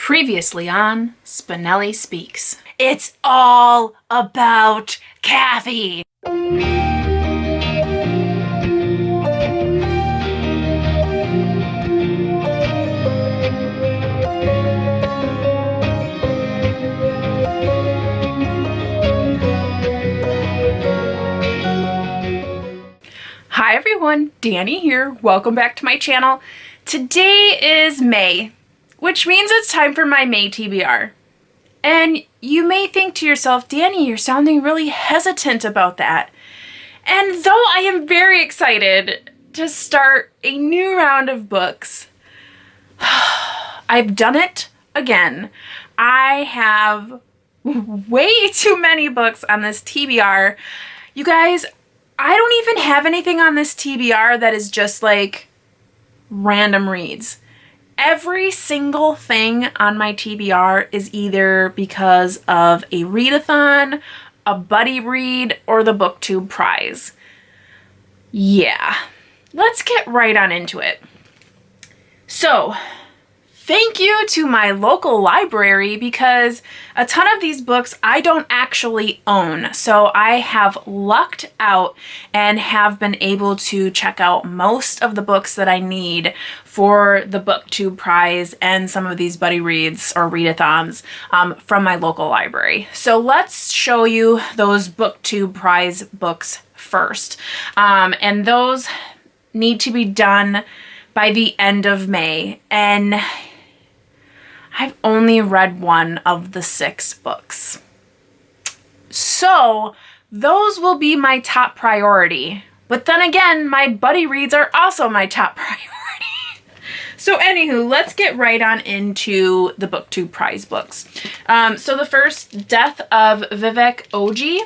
Previously on Spenelli Speaks. It's all about Kathy. Hi everyone, Danny here. Welcome back to my channel. Today is May, which means it's time for my May TBR. And you may think to yourself, Danny, you're sounding really hesitant about that. And though I am very excited to start a new round of books, I've done it again. I have way too many books on this TBR. You guys, I don't even have anything on this TBR that is just like random reads. Every single thing on my TBR is either because of a readathon, a buddy read, or the Booktube Prize. Yeah, let's get right on into it. So, thank you to my local library because a ton of these books I don't actually own. So I have lucked out and have been able to check out most of the books that I need for the Booktube Prize and some of these buddy reads or readathons from my local library. So let's show you those Booktube Prize books first. And those need to be done by the end of May. And I've only read one of the 6 books. So those will be my top priority. But then again, my buddy reads are also my top priority. So anywho, let's get right on into the Booktube Prize books. So the first, Death of Vivek Oji.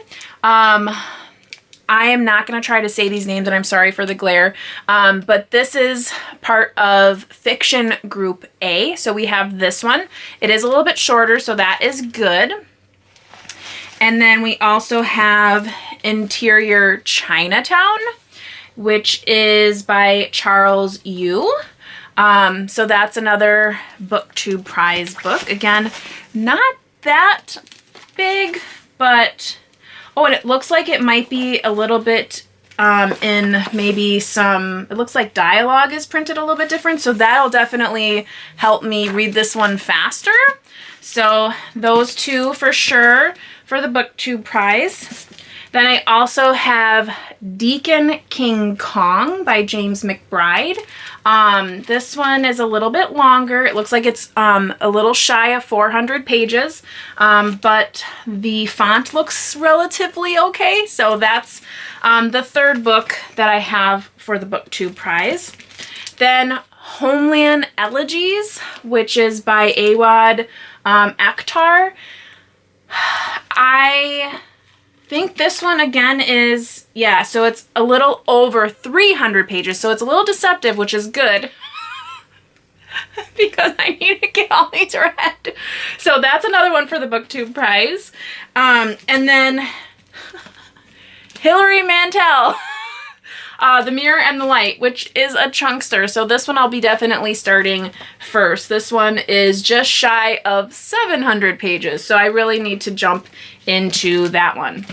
I am not going to try to say these names, and I'm sorry for the glare, but this is part of Fiction Group A. So we have this one. It is a little bit shorter, so that is good. And then we also have Interior Chinatown, which is by Charles Yu. So that's another Booktube Prize book. Again, not that big, but... Oh, and it looks like it might be a little bit in maybe some, it looks like dialogue is printed a little bit different, so that'll definitely help me read this one faster. So those two for sure for the Booktube Prize. Then I also have Deacon King Kong by James McBride. This one is a little bit longer. It looks like it's a little shy of 400 pages, but the font looks relatively okay. So that's the third book that I have for the Booktube Prize. Then Homeland Elegies, which is by Akhtar. I think this one again is, yeah, so it's a little over 300 pages, so it's a little deceptive, which is good because I need to get all these read. So that's another one for the Booktube Prize. And then Hilary Mantel, The Mirror and the Light, which is a chunkster. So this one I'll be definitely starting first. This one is just shy of 700 pages. So I really need to jump into that one.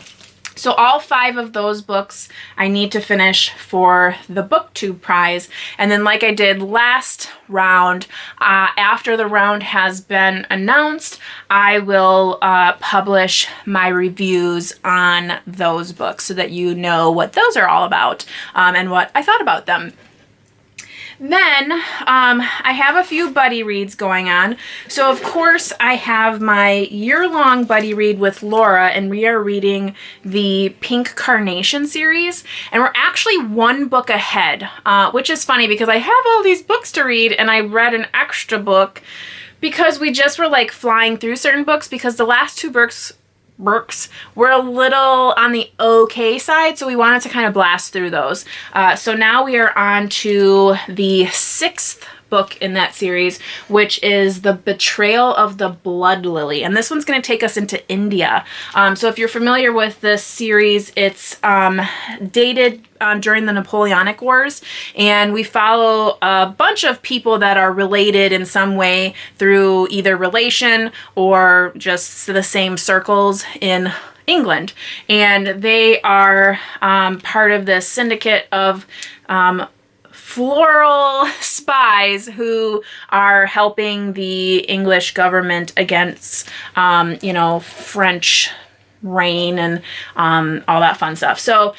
So all 5 of those books I need to finish for the Booktube Prize. And then like I did last round, after the round has been announced, I will publish my reviews on those books so that you know what those are all about and what I thought about them. Then I have a few buddy reads going on. So of course I have my year-long buddy read with Laura, and we are reading the Pink Carnation series, and we're actually 1 book ahead, which is funny because I have all these books to read and I read an extra book because we just were like flying through certain books because the last 2 books were a little on the okay side, so we wanted to kind of blast through those. So now we are on to the 6th book in that series, which is The Betrayal of the Blood Lily. And this one's going to take us into India. So if you're familiar with this series, it's dated during the Napoleonic Wars, and we follow a bunch of people that are related in some way through either relation or just the same circles in England. And they are part of this syndicate of floral spies who are helping the English government against, French reign and all that fun stuff. So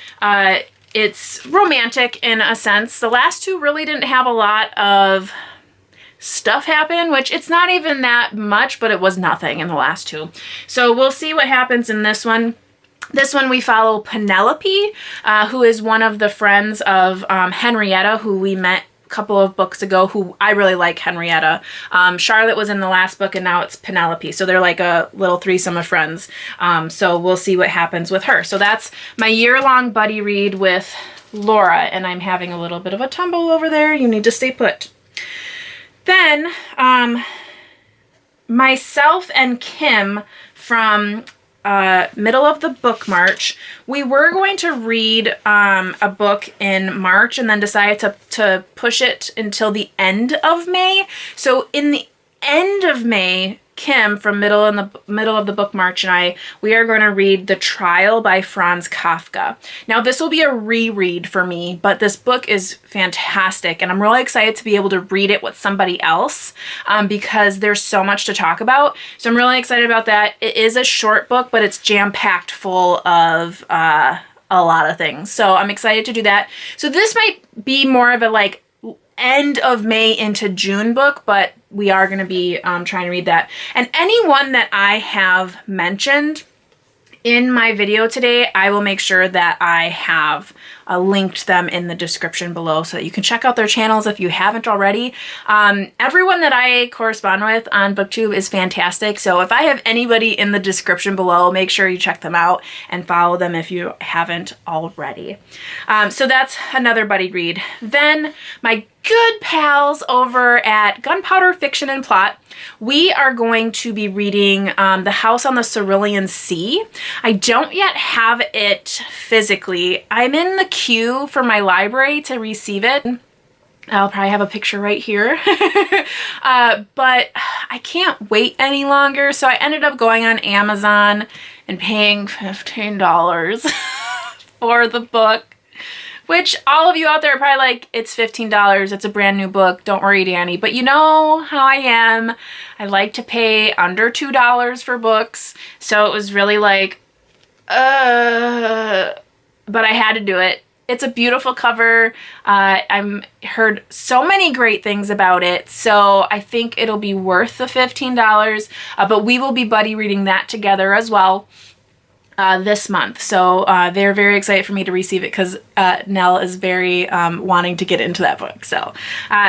it's romantic in a sense. The last two really didn't have a lot of stuff happen, which it's not even that much, but it was nothing in the last two. So we'll see what happens in this one. This one we follow Penelope, who is one of the friends of Henrietta, who we met a couple of books ago, who I really like Henrietta. Charlotte was in the last book, and now it's Penelope. So they're like a little threesome of friends. So we'll see what happens with her. So that's my year-long buddy read with Laura, and I'm having a little bit of a tumble over there. You need to stay put. Then myself and Kim from middle of the book March, we were going to read a book in March and then decided to push it until the end of May. So in the end of May, Kim from middle of the book March and we are going to read The Trial by Franz Kafka. Now this will be a reread for me, but this book is fantastic and I'm really excited to be able to read it with somebody else because there's so much to talk about. So I'm really excited about that. It is a short book, but it's jam-packed full of a lot of things. So I'm excited to do that. So this might be more of a end of May into June book, but we are going to be trying to read that. And anyone that I have mentioned in my video today, I will make sure that I have linked them in the description below so that you can check out their channels if you haven't already. Everyone that I correspond with on Booktube is fantastic. So if I have anybody in the description below, make sure you check them out and follow them if you haven't already. So that's another buddy read. Then my good pals over at Gunpowder Fiction and Plot, we are going to be reading The House on the Cerulean Sea. I don't yet have it physically. I'm in the queue for my library to receive it. I'll probably have a picture right here. But I can't wait any longer, so I ended up going on Amazon and paying $15 for the book. Which all of you out there are probably like, it's $15, it's a brand new book, don't worry Danny. But you know how I am. I like to pay under $2 for books. So it was really like, but I had to do it. It's a beautiful cover. I've heard so many great things about it. So I think it'll be worth the $15. But we will be buddy reading that together as well. This month. So they're very excited for me to receive it because Nell is very wanting to get into that book. So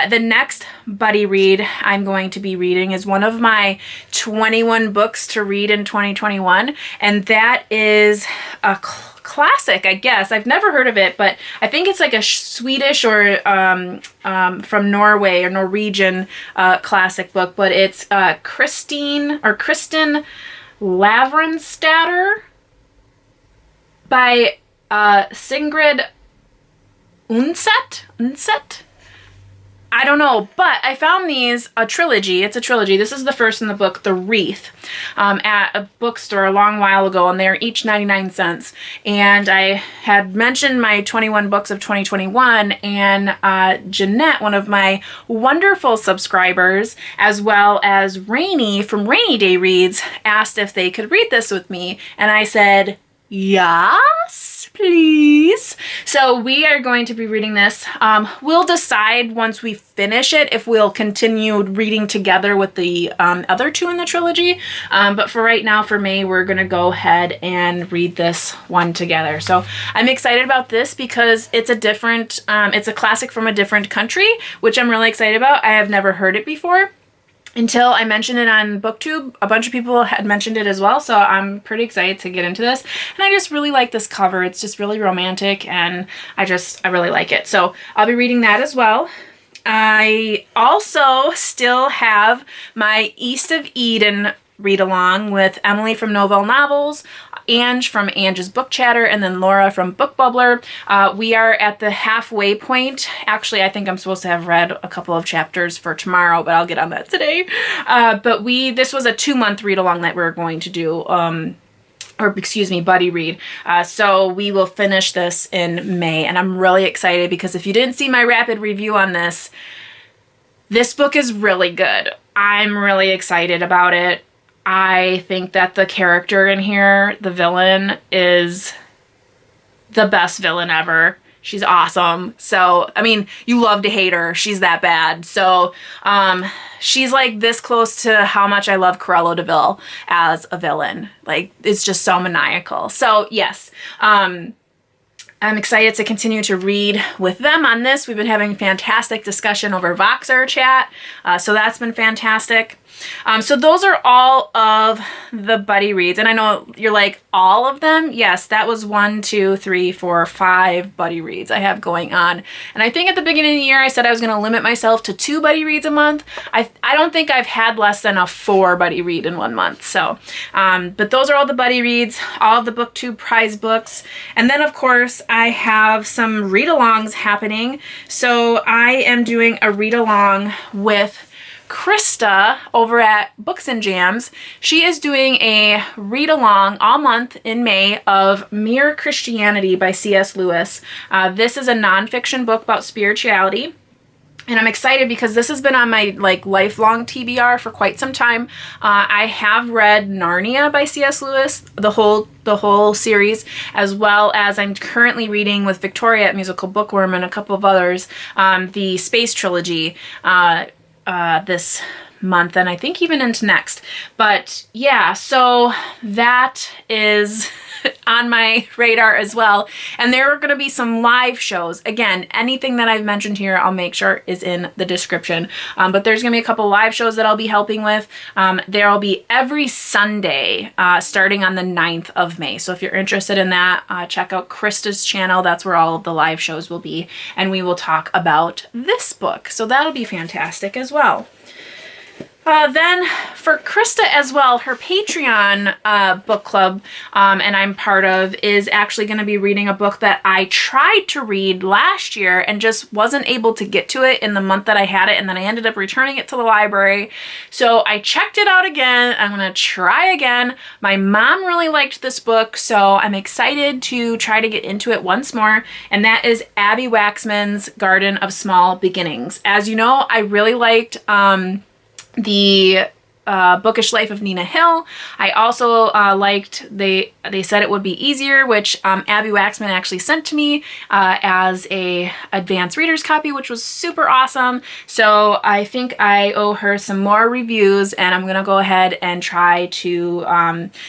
the next buddy read I'm going to be reading is one of my 21 books to read in 2021, and that is a classic, I guess. I've never heard of it, but I think it's like a Swedish or from Norway or Norwegian classic book, but it's Kristen Lavransdatter by Sigrid Undset? I don't know, but I found these a trilogy. It's a trilogy. This is the first in the book, The Wreath, at a bookstore a long while ago, and they're each 99 cents. And I had mentioned my 21 books of 2021, and Jeanette, one of my wonderful subscribers, as well as Rainy from Rainy Day Reads, asked if they could read this with me, and I said, yes, please. So we are going to be reading this. We'll decide once we finish it if we'll continue reading together with the other two in the trilogy. But for right now, for May, we're going to go ahead and read this one together. So I'm excited about this because it's it's a classic from a different country, which I'm really excited about. I have never heard it before. Until I mentioned it on Booktube, a bunch of people had mentioned it as well, so I'm pretty excited to get into this. And I just really like this cover. It's just really romantic, and I really like it. So I'll be reading that as well. I also still have my East of Eden read along with Emily from Novell Novels, Ange from Ange's Book Chatter, and then Laura from Book Bubbler. We are at the halfway point. Actually, I think I'm supposed to have read a couple of chapters for tomorrow, but I'll get on that today. But this was a 2-month read along that we were going to do. Or excuse me, buddy read. So we will finish this in May, and I'm really excited because if you didn't see my rapid review on this book is really good. I'm really excited about it. I think that the character in here, the villain, is the best villain ever. She's awesome. So, I mean, you love to hate her. She's that bad. So, she's like this close to how much I love Cruella de Vil as a villain. Like, it's just so maniacal. So, yes. I'm excited to continue to read with them on this. We've been having fantastic discussion over Voxer chat. So that's been fantastic. So those are all of the buddy reads. And I know you're like, all of them? Yes, that was 1, 2, 3, 4, 5 buddy reads I have going on. And I think at the beginning of the year, I said I was going to limit myself to 2 buddy reads a month. I don't think I've had less than a 4 buddy read in 1 month. So, but those are all the buddy reads, all of the Booktube Prize books. And then of course I have some read-alongs happening. So I am doing a read-along with Krista over at Books and Jams. She is doing a read-along all month in May of Mere Christianity by C.S. Lewis. This is a nonfiction book about spirituality. And I'm excited because this has been on my lifelong TBR for quite some time. I have read Narnia by C.S. Lewis, the whole series, as well as I'm currently reading with Victoria at Musical Bookworm and a couple of others, the Space Trilogy this month, and I think even into next. But yeah, so that is on my radar as well. And there are going to be some live shows. Again, anything that I've mentioned here, I'll make sure is in the description. But there's going to be a couple live shows that I'll be helping with. There'll be every Sunday starting on the 9th of May. So if you're interested in that, check out Krista's channel. That's where all of the live shows will be. And we will talk about this book. So that'll be fantastic as well. Then for Krista as well, her Patreon book club, and I'm part of, is actually going to be reading a book that I tried to read last year and just wasn't able to get to it in the month that I had it, and then I ended up returning it to the library. So I checked it out again. I'm going to try again. My mom really liked this book, so I'm excited to try to get into it once more, and that is Abby Waxman's Garden of Small Beginnings. As you know, I really liked the Bookish Life of Nina Hill. I also liked, they said it would be easier, which Abby Waxman actually sent to me as a advanced reader's copy, which was super awesome. So I think I owe her some more reviews, and I'm gonna go ahead and try to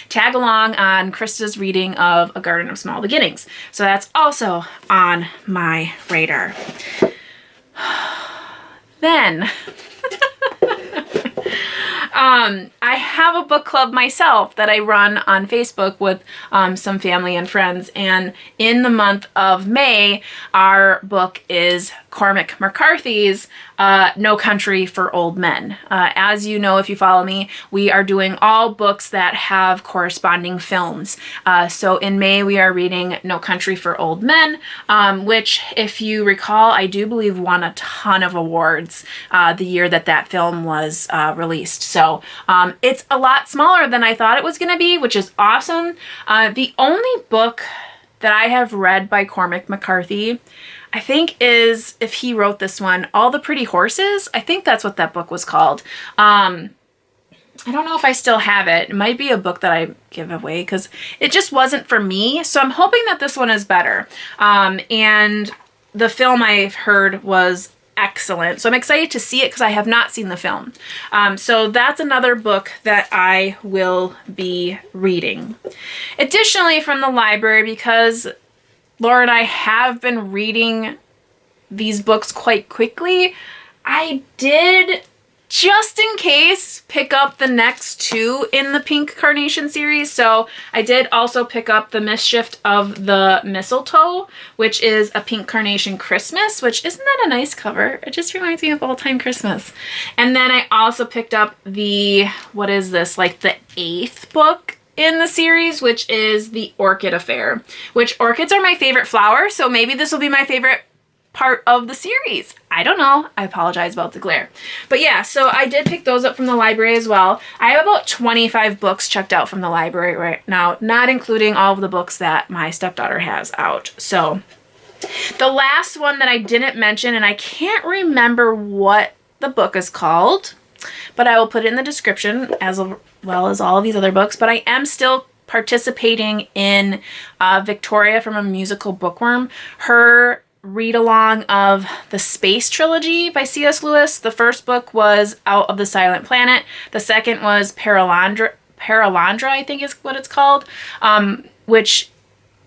tag along on Krista's reading of A Garden of Small Beginnings. So that's also on my radar. Then I have a book club myself that I run on Facebook with some family and friends, and in the month of May, our book is Cormac McCarthy's No Country for Old Men. As you know, if you follow me, we are doing all books that have corresponding films. So in May, we are reading No Country for Old Men, which, if you recall, I do believe won a ton of awards the year that film was released. So it's a lot smaller than I thought it was going to be, which is awesome. The only book that I have read by Cormac McCarthy, I think, is, if he wrote this one, All the Pretty Horses. I think that's what that book was called. I don't know if I still have it. It might be a book that I give away because it just wasn't for me. So I'm hoping that this one is better. And the film I've heard was excellent. So I'm excited to see it because I have not seen the film. So that's another book that I will be reading. Additionally, from the library, because Laura and I have been reading these books quite quickly, I did just in case, pick up the next 2 in the Pink Carnation series. So I did also pick up The Mischief of the Mistletoe, which is a Pink Carnation Christmas, which isn't that a nice cover? It just reminds me of Old Time Christmas. And then I also picked up the, what is this, like the 8th book in the series, which is The Orchid Affair, which orchids are my favorite flower. So maybe this will be my favorite part of the series. I don't know. I apologize about the glare. But yeah, so I did pick those up from the library as well. I have about 25 books checked out from the library right now, not including all of the books that my stepdaughter has out. So the last one that I didn't mention, and I can't remember what the book is called, but I will put it in the description as well as all of these other books, but I am still participating in Victoria from A Musical Bookworm. Her read-along of the Space Trilogy by C.S. Lewis. The first book was Out of the Silent Planet. The second was Paralandra, I think is what it's called, which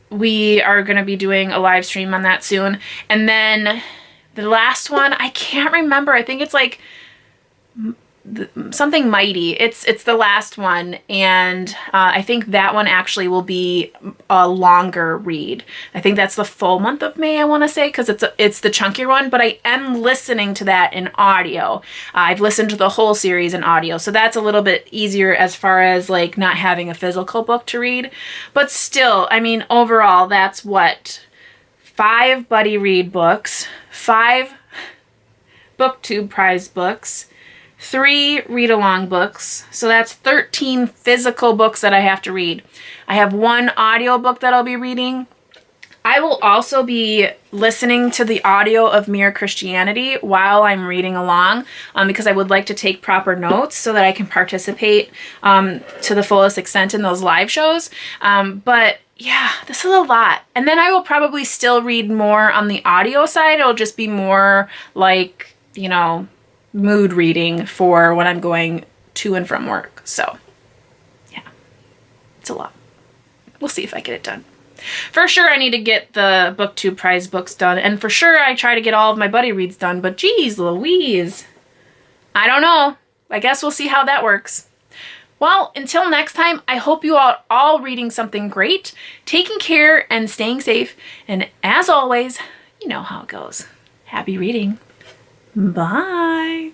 we are going to be doing a live stream on that soon. And then the last one, I can't remember. I think it's like something mighty. It's the last one, and I think that one actually will be a longer read. I think that's the full month of May, I want to say, because it's the chunkier one, but I am listening to that in audio. I've listened to the whole series in audio, so that's a little bit easier as far as like not having a physical book to read. But still, I mean, overall, that's what, 5 buddy read books, 5 Booktube Prize books, 3 read-along books. So that's 13 physical books that I have to read. I have 1 audio book that I'll be reading. I will also be listening to the audio of Mere Christianity while I'm reading along, because I would like to take proper notes so that I can participate to the fullest extent in those live shows. But yeah, this is a lot. And then I will probably still read more on the audio side. It'll just be more like, you know, mood reading for when I'm going to and from work. So yeah, it's a lot. We'll see if I get it done. For sure I need to get the Booktube Prize books done, and for sure I try to get all of my buddy reads done, but geez Louise, I don't know. I guess we'll see how that works. Well, until next time, I hope you are all reading something great, taking care and staying safe, and as always, you know how it goes. Happy reading. Bye.